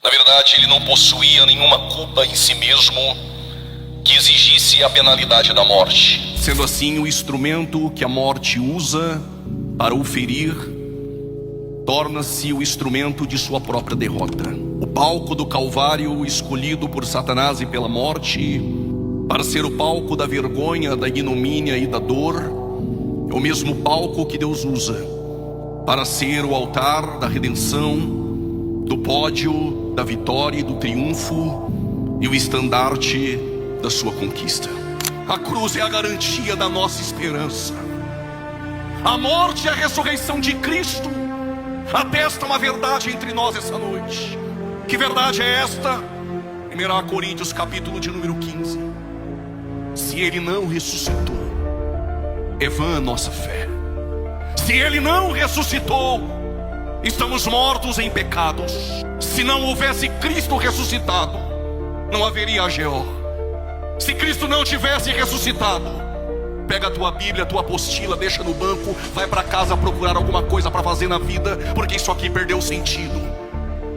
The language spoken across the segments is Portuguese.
Na verdade, ele não possuía nenhuma culpa em si mesmo que exigisse a penalidade da morte. Sendo assim, o instrumento que a morte usa para o ferir torna-se o instrumento de sua própria derrota. O palco do Calvário, escolhido por Satanás e pela morte para ser o palco da vergonha, da ignomínia e da dor, é o mesmo palco que Deus usa para ser o altar da redenção, do pódio da vitória e do triunfo e o estandarte da sua conquista. A cruz é a garantia da nossa esperança. A morte e a ressurreição de Cristo atestam uma verdade entre nós essa noite. Que verdade é esta? 1 Coríntios capítulo de número 15. Se Ele não ressuscitou, é vã a nossa fé. Se Ele não ressuscitou, estamos mortos em pecados. Se não houvesse Cristo ressuscitado, não haveria AGO. Se Cristo não tivesse ressuscitado, pega a tua Bíblia, a tua apostila, deixa no banco, vai para casa procurar alguma coisa para fazer na vida, porque isso aqui perdeu sentido.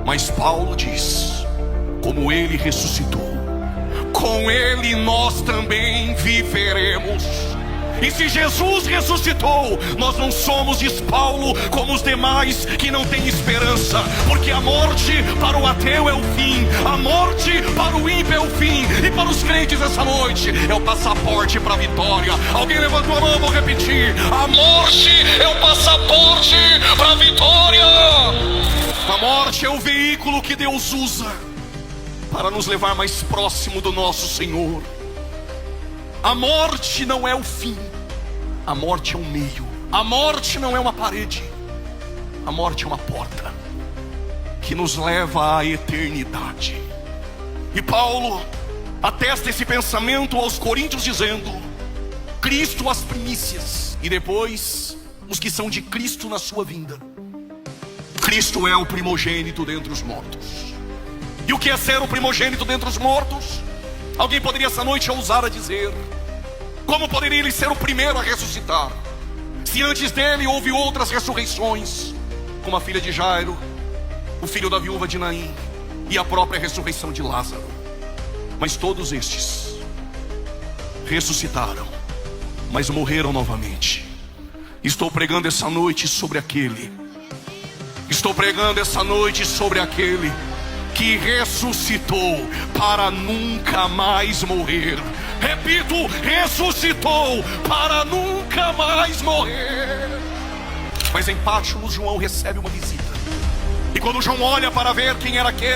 Mas Paulo diz: como Ele ressuscitou, com Ele nós também viveremos. E se Jesus ressuscitou, nós não somos, diz Paulo, como os demais que não têm esperança, porque a morte para o ateu é o fim, a morte para o ímpio é o fim, e para os crentes essa noite é o passaporte para a vitória. Alguém levantou a mão, eu vou repetir: a morte é o passaporte para a vitória. A morte é o veículo que Deus usa para nos levar mais próximo do nosso Senhor. A morte não é o fim, a morte é um meio. A morte não é uma parede, a morte é uma porta que nos leva à eternidade. E Paulo atesta esse pensamento aos coríntios dizendo: Cristo as primícias, e depois os que são de Cristo na sua vinda. Cristo é o primogênito dentre os mortos. E o que é ser o primogênito dentre os mortos? Alguém poderia essa noite ousar a dizer: como poderia ele ser o primeiro a ressuscitar, se antes dele houve outras ressurreições, como a filha de Jairo, o filho da viúva de Naim e a própria ressurreição de Lázaro? Mas todos estes ressuscitaram, mas morreram novamente. Estou pregando essa noite sobre aquele que ressuscitou para nunca mais morrer. Repito, ressuscitou para nunca mais morrer. Mas em Pátimos, João recebe uma visita. E quando João olha para ver quem era aquele,